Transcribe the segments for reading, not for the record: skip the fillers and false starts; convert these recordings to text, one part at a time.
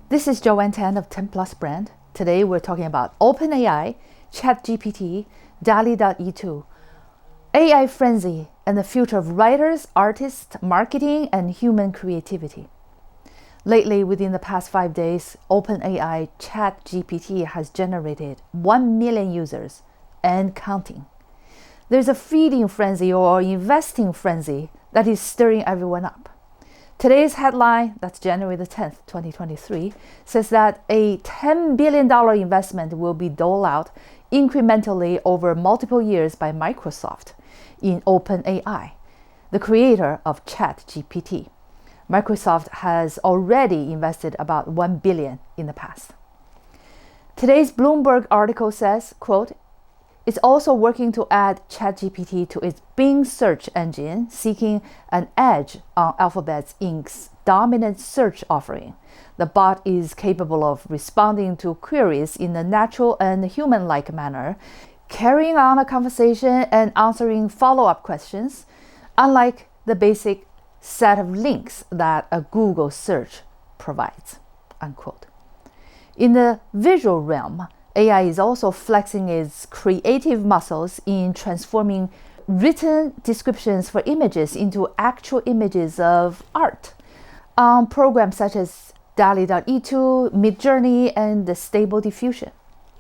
This is Joanne Tan of 10 Plus Brand. Today we're talking about OpenAI, ChatGPT, Dall-E2, AI frenzy, and the future of writers, artists, marketing, and human creativity. Lately, within the past 5 days, OpenAI ChatGPT has generated 1 million users and counting. There's a feeding frenzy or investing frenzy that is stirring everyone up. Today's headline, that's January the 10th, 2023, says that a $10 billion investment will be doled out incrementally over multiple years by Microsoft in OpenAI, the creator of ChatGPT. Microsoft has already invested about $1 billion in the past. Today's Bloomberg article says, quote, it's also working to add ChatGPT to its Bing search engine, seeking an edge on Alphabet Inc.'s dominant search offering. The bot is capable of responding to queries in a natural and human-like manner, carrying on a conversation and answering follow-up questions, unlike the basic set of links that a Google search provides, unquote. In the visual realm, AI is also flexing its creative muscles in transforming written descriptions for images into actual images of art. On programs such as Dall.E2, Midjourney, and the Stable Diffusion,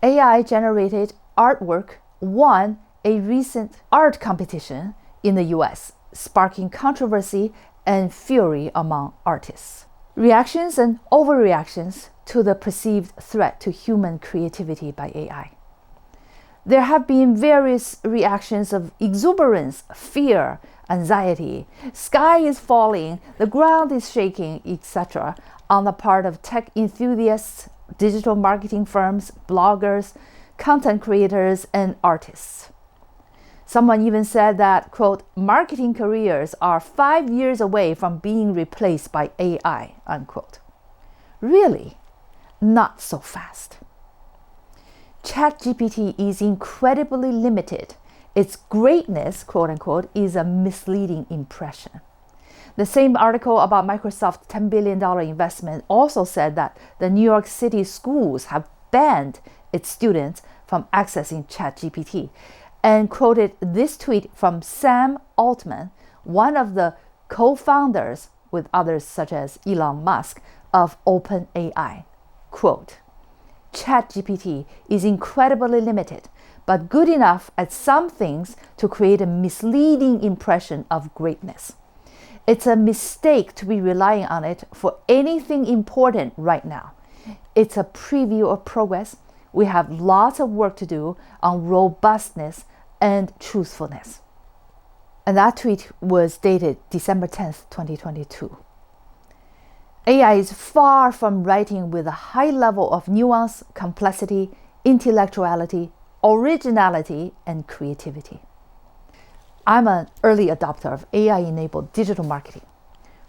AI-generated artwork won a recent art competition in the US, sparking controversy and fury among artists. Reactions and overreactions to the perceived threat to human creativity by AI. There have been various reactions of exuberance, fear, anxiety, sky is falling, the ground is shaking, etc. on the part of tech enthusiasts, digital marketing firms, bloggers, content creators, and artists. Someone even said that, quote, marketing careers are 5 years away from being replaced by AI, unquote. Really? Not so fast. ChatGPT is incredibly limited. Its greatness, quote unquote, is a misleading impression. The same article about Microsoft's $10 billion investment also said that the New York City schools have banned its students from accessing ChatGPT, and quoted this tweet from Sam Altman, one of the co-founders, with others such as Elon Musk, of OpenAI. Quote, ChatGPT is incredibly limited, but good enough at some things to create a misleading impression of greatness. It's a mistake to be relying on it for anything important right now. It's a preview of progress. We have lots of work to do on robustness and truthfulness. And that tweet was dated December 10th, 2022. AI is far from writing with a high level of nuance, complexity, intellectuality, originality, and creativity. I'm an early adopter of AI-enabled digital marketing.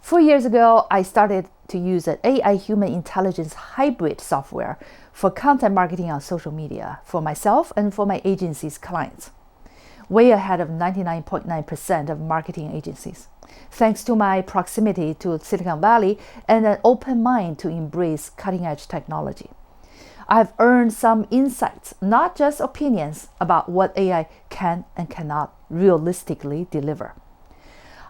4 years ago, I started to use an AI human intelligence hybrid software for content marketing on social media for myself and for my agency's clients, way ahead of 99.9% of marketing agencies, thanks to my proximity to Silicon Valley and an open mind to embrace cutting-edge technology. I've earned some insights, not just opinions, about what AI can and cannot realistically deliver.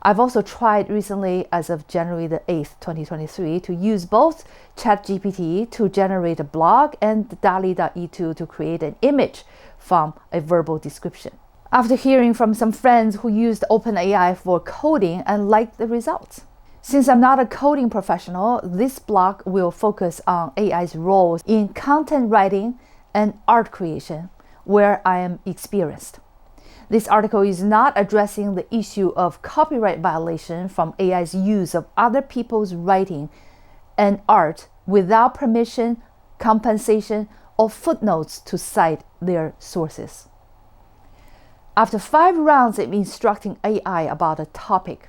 I've also tried recently, as of January the 8th, 2023, to use both ChatGPT to generate a blog and Dall.E2 to create an image from a verbal description. After hearing from some friends who used OpenAI for coding and liked the results. Since I'm not a coding professional, this blog will focus on AI's roles in content writing and art creation, where I am experienced. This article is not addressing the issue of copyright violation from AI's use of other people's writing and art without permission, compensation, or footnotes to cite their sources. After 5 rounds of instructing AI about a topic,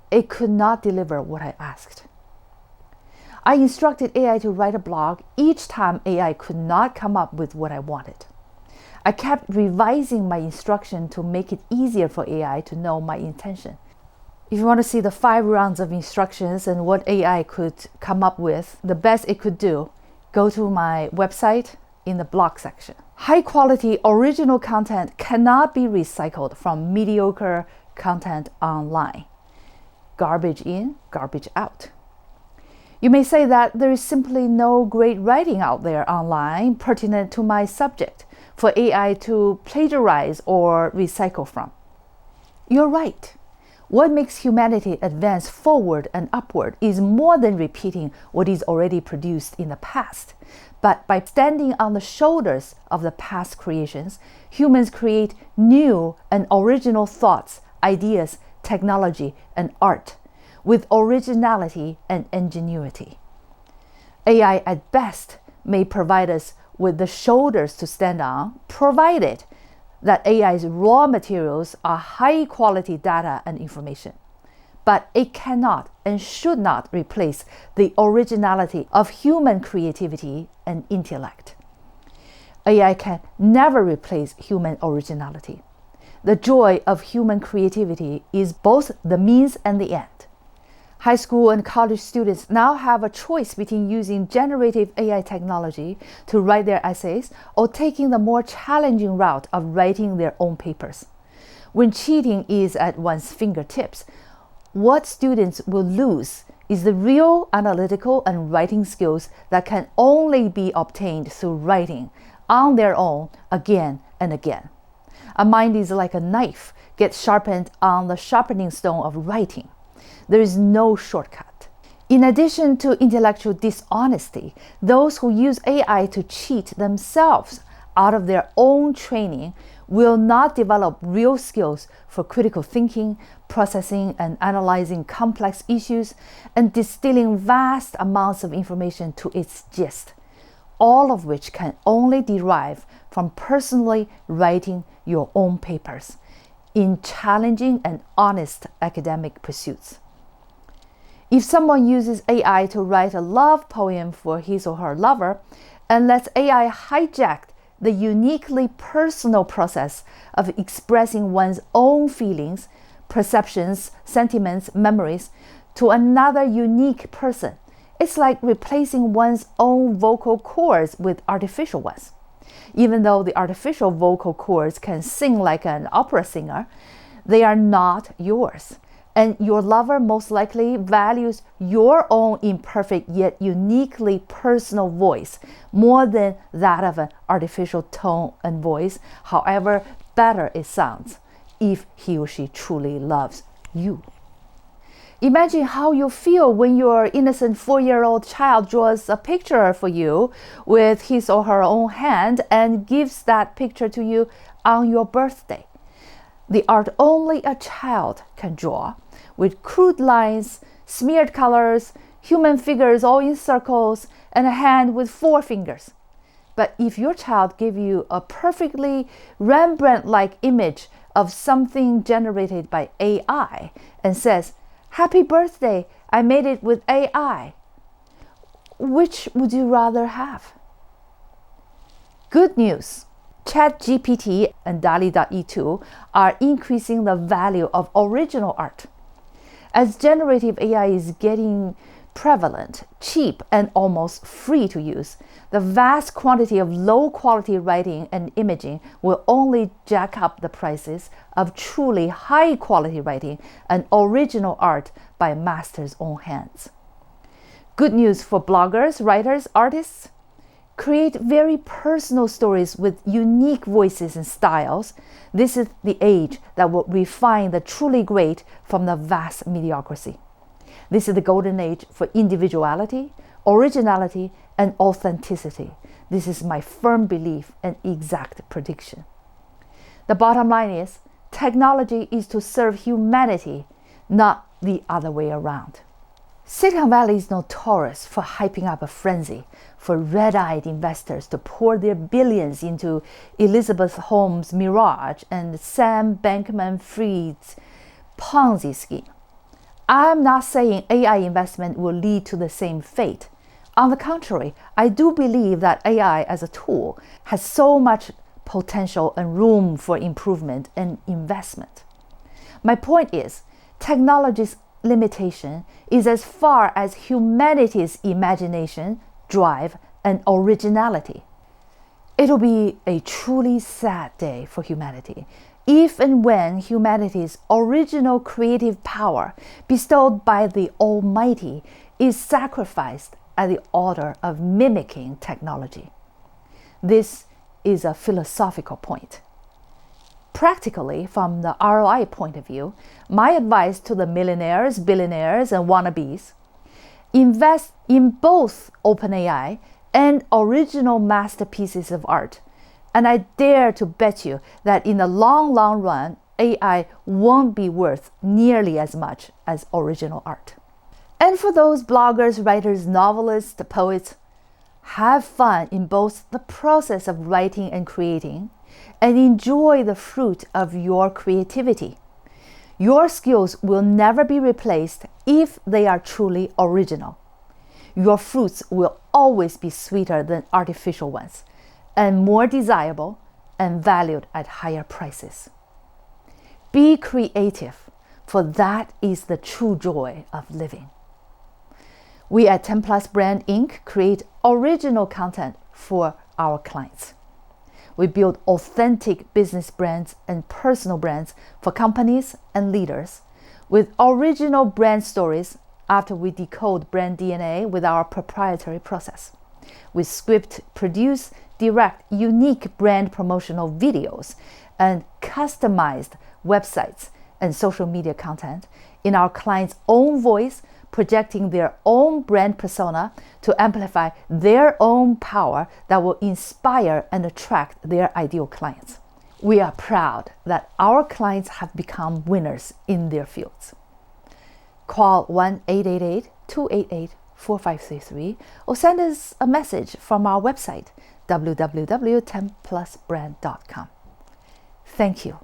it could not deliver what I asked. I instructed AI to write a blog each time AI could not come up with what I wanted. I kept revising my instruction to make it easier for AI to know my intention. If you want to see the 5 rounds of instructions and what AI could come up with, the best it could do, go to my website in the blog section. High quality original content cannot be recycled from mediocre content online. Garbage in, garbage out. You may say that there is simply no great writing out there online pertinent to my subject for AI to plagiarize or recycle from. You're right. What makes humanity advance forward and upward is more than repeating what is already produced in the past. But by standing on the shoulders of the past creations, humans create new and original thoughts, ideas, technology, and art with originality and ingenuity. AI at best may provide us with the shoulders to stand on, provided that AI's raw materials are high quality data and information. But it cannot and should not replace the originality of human creativity and intellect. AI can never replace human originality. The joy of human creativity is both the means and the end. High school and college students now have a choice between using generative AI technology to write their essays or taking the more challenging route of writing their own papers. When cheating is at one's fingertips, what students will lose is the real analytical and writing skills that can only be obtained through writing on their own again and again. A mind is like a knife, gets sharpened on the sharpening stone of writing. There is no shortcut. In addition to intellectual dishonesty, those who use AI to cheat themselves out of their own training will not develop real skills for critical thinking, processing and analyzing complex issues, and distilling vast amounts of information to its gist, all of which can only derive from personally writing your own papers in challenging and honest academic pursuits. If someone uses AI to write a love poem for his or her lover and lets AI hijack the uniquely personal process of expressing one's own feelings, perceptions, sentiments, memories to another unique person, it's like replacing one's own vocal cords with artificial ones. Even though the artificial vocal cords can sing like an opera singer, they are not yours. And your lover most likely values your own imperfect yet uniquely personal voice more than that of an artificial tone and voice, however better it sounds, if he or she truly loves you. Imagine how you feel when your innocent 4-year-old child draws a picture for you with his or her own hand and gives that picture to you on your birthday. The art only a child can draw, with crude lines, smeared colors, human figures all in circles, and a hand with 4 fingers. But if your child gives you a perfectly Rembrandt-like image of something generated by AI and says, "Happy birthday, I made it with AI," which would you rather have? Good news. ChatGPT and Dall-E2 are increasing the value of original art. As generative AI is getting prevalent, cheap, and almost free to use, the vast quantity of low-quality writing and imaging will only jack up the prices of truly high-quality writing and original art by masters' own hands. Good news for bloggers, writers, artists. Create very personal stories with unique voices and styles. This is the age that will refine the truly great from the vast mediocrity. This is the golden age for individuality, originality, and authenticity. This is my firm belief and exact prediction. The bottom line is, technology is to serve humanity, not the other way around. Silicon Valley is notorious for hyping up a frenzy for red-eyed investors to pour their billions into Elizabeth Holmes' Mirage and Sam Bankman-Fried's Ponzi scheme. I'm not saying AI investment will lead to the same fate. On the contrary, I do believe that AI as a tool has so much potential and room for improvement and investment. My point is, technology's limitation is as far as humanity's imagination, drive, and originality. It'll be a truly sad day for humanity if and when humanity's original creative power bestowed by the Almighty is sacrificed at the altar of mimicking technology. This is a philosophical point. Practically, from the ROI point of view, my advice to the millionaires, billionaires, and wannabes: invest in both OpenAI and original masterpieces of art. And I dare to bet you that in the long run, AI won't be worth nearly as much as original art. And for those bloggers, writers, novelists, poets, have fun in both the process of writing and creating, and enjoy the fruit of your creativity. Your skills will never be replaced if they are truly original. Your fruits will always be sweeter than artificial ones, and more desirable and valued at higher prices. Be creative, for that is the true joy of living. We at 10 Plus Brand Inc. create original content for our clients. We build authentic business brands and personal brands for companies and leaders with original brand stories after we decode brand DNA with our proprietary process. We script, produce, direct unique brand promotional videos and customized websites and social media content in our clients' own voice, projecting their own brand persona to amplify their own power that will inspire and attract their ideal clients. We are proud that our clients have become winners in their fields. Call 1-888-288-4533 or send us a message from our website, www.10plusbrand.com. Thank you.